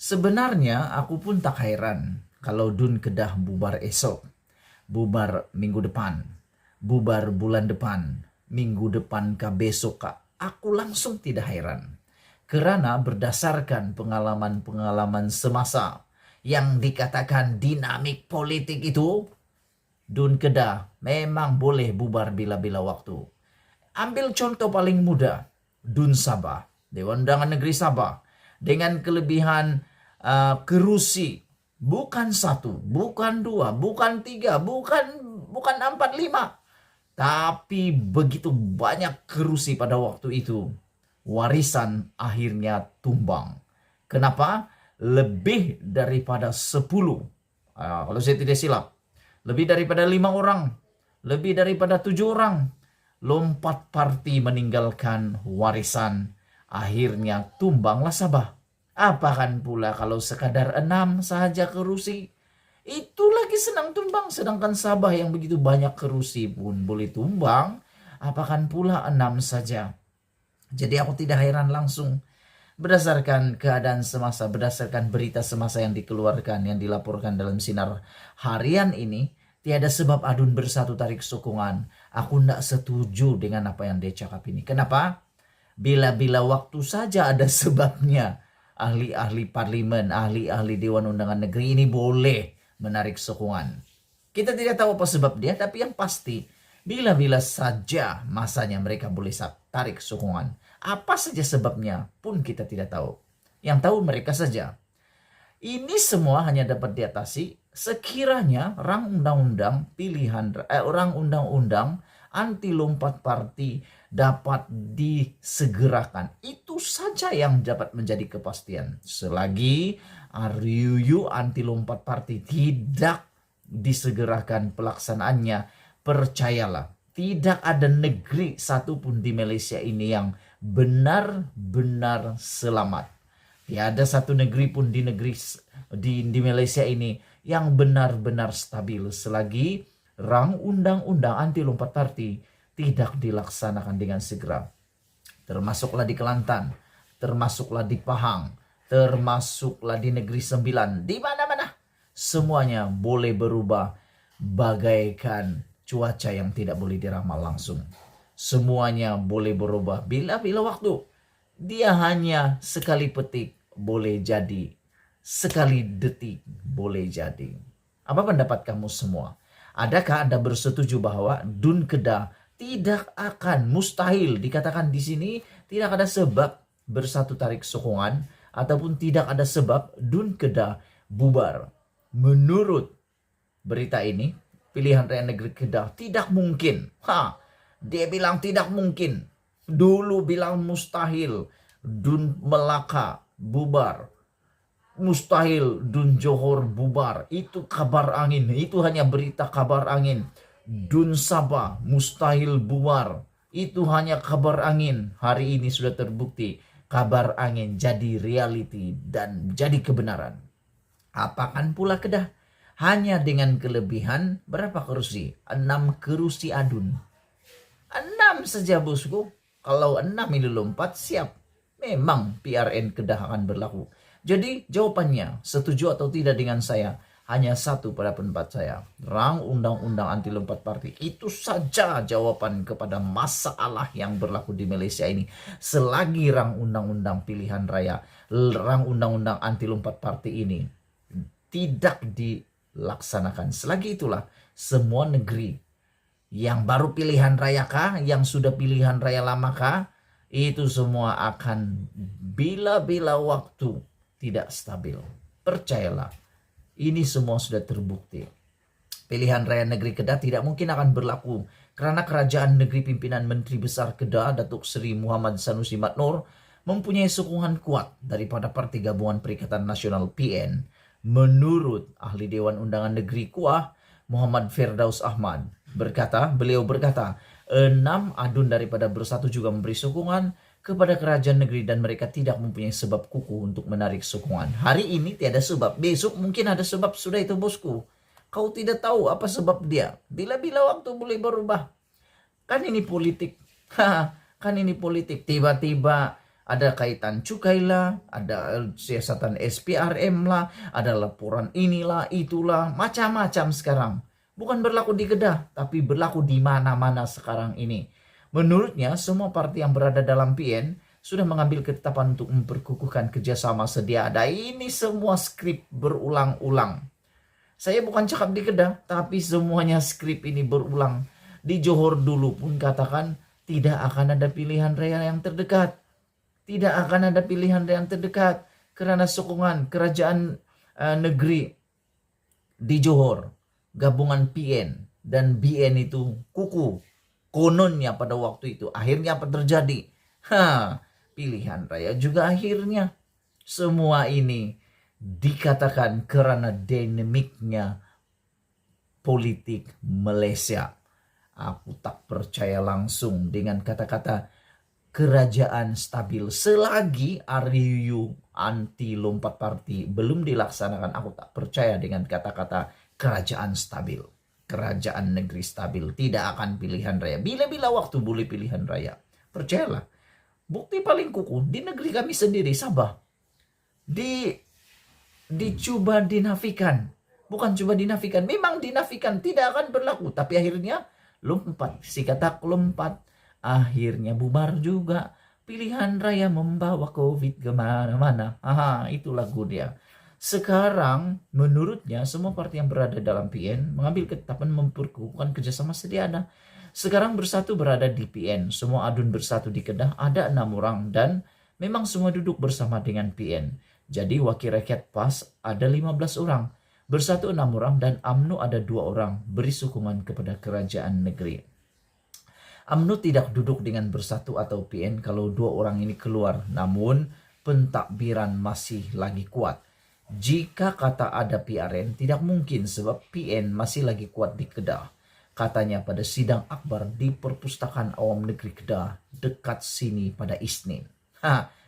Sebenarnya aku pun tak heran kalau Dun Kedah bubar esok, bubar minggu depan, bubar bulan depan, minggu depan kah besok kah. Aku langsung tidak heran. Karena berdasarkan pengalaman-pengalaman semasa yang dikatakan dinamik politik itu, Dun Kedah memang boleh bubar bila-bila waktu. Ambil contoh paling mudah, Dun Sabah, Dewan Undangan Negeri Sabah, dengan kelebihan kerusi, bukan satu, bukan dua, bukan tiga, bukan empat, lima, tapi begitu banyak kerusi pada waktu itu. Warisan akhirnya tumbang. Kenapa? Lebih daripada 10, kalau saya tidak silap, lebih daripada 5 orang, lebih daripada 7 orang, lompat parti meninggalkan warisan, akhirnya tumbanglah Sabah. Apakan pula kalau sekadar 6 saja kerusi, itu lagi senang tumbang, sedangkan Sabah yang begitu banyak kerusi pun boleh tumbang, apakan pula 6 saja. Jadi aku tidak heran langsung berdasarkan keadaan semasa, berdasarkan berita semasa yang dikeluarkan, yang dilaporkan dalam sinar harian ini. Tiada sebab adun bersatu tarik sokongan. Aku tidak setuju dengan apa yang dia cakap ini. Kenapa? Bila-bila waktu saja ada sebabnya. Ahli-ahli parlimen, ahli-ahli Dewan Undangan Negeri ini boleh menarik sokongan. Kita tidak tahu apa sebab dia, tapi yang pasti bila-bila saja masanya mereka boleh tarik sokongan. Apa saja sebabnya pun kita tidak tahu. Yang tahu mereka saja. Ini semua hanya dapat diatasi sekiranya rang undang-undang orang undang-undang anti lompat parti dapat disegerakan. Itu saja yang dapat menjadi kepastian. Selagi RUU anti lompat parti tidak disegerakan pelaksanaannya, percayalah, tidak ada negeri satupun di Malaysia ini yang benar-benar selamat. Tiada satu negeri pun di Malaysia ini yang benar-benar stabil selagi rang undang-undang anti lompat parti tidak dilaksanakan dengan segera. Termasuklah di Kelantan, termasuklah di Pahang, termasuklah di Negeri Sembilan, di mana-mana. Semuanya boleh berubah bagaikan cuaca yang tidak boleh diramal langsung. Semuanya boleh berubah bila-bila waktu. Dia hanya sekali petik boleh jadi, sekali detik boleh jadi. Apa pendapat kamu semua? Adakah Anda bersetuju bahwa Dun Kedah tidak akan, mustahil dikatakan di sini tidak ada sebab bersatu tarik sokongan ataupun tidak ada sebab Dun Kedah bubar? Menurut berita ini, pilihan rakyat negeri Kedah tidak mungkin. Dia bilang tidak mungkin. Dulu bilang mustahil Dun Melaka bubar. Mustahil Dun Johor bubar. Itu kabar angin. Itu hanya berita kabar angin. Dun Sabah mustahil bubar. Itu hanya kabar angin. Hari ini sudah terbukti. Kabar angin jadi reality dan jadi kebenaran. Apakan pula Kedah? Hanya dengan kelebihan berapa kerusi? 6 kerusi adun. 6 saja bosku. Kalau 6 ini lompat siap. Memang PRN Kedah akan berlaku. Jadi jawabannya setuju atau tidak dengan saya hanya satu pada pendapat saya. Rang undang-undang anti lompat parti itu saja jawaban kepada masalah yang berlaku di Malaysia ini. Selagi rang undang-undang pilihan raya, rang undang-undang anti lompat parti ini tidak dilaksanakan. Selagi itulah semua negeri yang baru pilihan raya kah, yang sudah pilihan raya lama kah, itu semua akan bila-bila waktu tidak stabil. Percayalah, ini semua sudah terbukti. Pilihan raya negeri Kedah tidak mungkin akan berlaku karena kerajaan negeri pimpinan Menteri Besar Kedah, Datuk Seri Muhammad Sanusi Madnor, mempunyai sokongan kuat daripada Parti Gabungan Perikatan Nasional PN. Menurut ahli Dewan Undangan Negeri Kuah, Muhammad Firdaus Ahmad, beliau berkata, 6 adun daripada Bersatu juga memberi sokongan kepada kerajaan negeri dan mereka tidak mempunyai sebab kukuh untuk menarik sokongan. Hari ini tiada sebab, besok mungkin ada sebab, sudah itu bosku. Kau tidak tahu apa sebab dia. Bila-bila waktu boleh berubah. Kan ini politik. Kan ini politik. Tiba-tiba Ada kaitan cukai lah, ada siasatan SPRM lah, ada laporan inilah, itulah, macam-macam sekarang. Bukan berlaku di Kedah, tapi berlaku di mana-mana sekarang ini. Menurutnya, semua partai yang berada dalam PN sudah mengambil ketetapan untuk memperkukuhkan kerjasama sedia ada. Ini semua skrip berulang-ulang. Saya bukan cakap di Kedah, tapi semuanya skrip ini berulang. Di Johor dulu pun katakan tidak akan ada pilihan raya yang terdekat. Tidak akan ada pilihan yang terdekat karena sokongan kerajaan negeri di Johor, gabungan PN dan BN itu kuku. Kononnya pada waktu itu. Akhirnya apa terjadi? Pilihan raya juga akhirnya. Semua ini dikatakan karena dinamiknya politik Malaysia. Aku tak percaya langsung dengan kata-kata kerajaan stabil. Selagi RUU anti lompat parti belum dilaksanakan, aku tak percaya dengan kata-kata kerajaan stabil. Kerajaan negeri stabil. Tidak akan pilihan raya. Bila-bila waktu boleh pilihan raya. Percayalah. Bukti paling kukuh di negeri kami sendiri, Sabah. Dicoba dinafikan. Bukan coba dinafikan. Memang dinafikan. Tidak akan berlaku. Tapi akhirnya lompat. Si kata lompat. Akhirnya bubar juga. Pilihan raya membawa COVID kemana-mana. Itu lagu dia. Sekarang menurutnya semua partai yang berada dalam PN mengambil ketetapan memperkukuhkan kerjasama sedia ada. Sekarang bersatu berada di PN. Semua adun bersatu di Kedah. Ada 6 orang dan memang semua duduk bersama dengan PN. Jadi wakil rakyat PAS ada 15 orang. Bersatu 6 orang dan UMNO ada 2 orang. Beri sokongan kepada kerajaan negeri. UMNO tidak duduk dengan bersatu atau PN kalau 2 orang ini keluar. Namun pentadbiran masih lagi kuat. Jika kata ada PRN tidak mungkin sebab PN masih lagi kuat di Kedah. Katanya pada sidang akbar di Perpustakaan Awam Negeri Kedah dekat sini pada Isnin.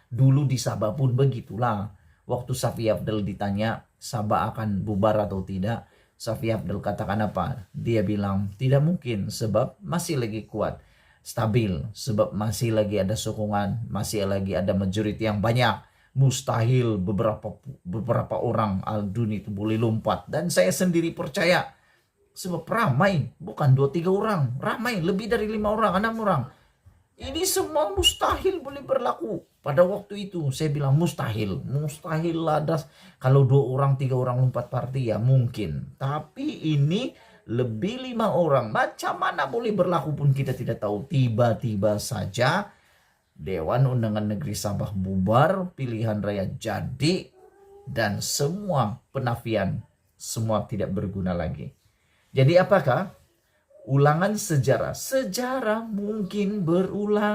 Dulu di Sabah pun begitulah. Waktu Safi Abdul ditanya Sabah akan bubar atau tidak, Safi Abdul katakan apa? Dia bilang tidak mungkin sebab masih lagi kuat, stabil, sebab masih lagi ada sokongan, masih lagi ada majority yang banyak. Mustahil beberapa orang Aldun itu boleh lompat. Dan saya sendiri percaya. Sebab ramai. Bukan 2-3 orang. Ramai. Lebih dari 5 orang, 6 orang. Ini semua mustahil boleh berlaku. Pada waktu itu saya bilang mustahil. Mustahil ada. Kalau 2 orang, 3 orang lompat partai ya mungkin. Tapi ini lebih 5 orang. Macam mana boleh berlaku pun kita tidak tahu. Tiba-tiba saja Dewan Undangan Negeri Sabah bubar, pilihan raya jadi, dan semua penafian, semua tidak berguna lagi. Jadi apakah? Ulangan sejarah. Sejarah mungkin berulang.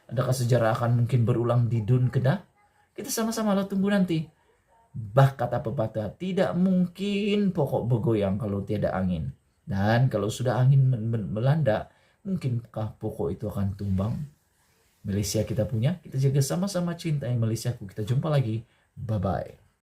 Adakah sejarah akan mungkin berulang di Dun Kedah? Kita sama-sama lah tunggu nanti. Bah kata pepatah, tidak mungkin pokok bergoyang kalau tiada angin. Dan kalau sudah angin melanda, mungkinkah pokok itu akan tumbang? Malaysia kita punya, kita jaga sama-sama cintai Malaysiaku. Kita jumpa lagi. Bye-bye.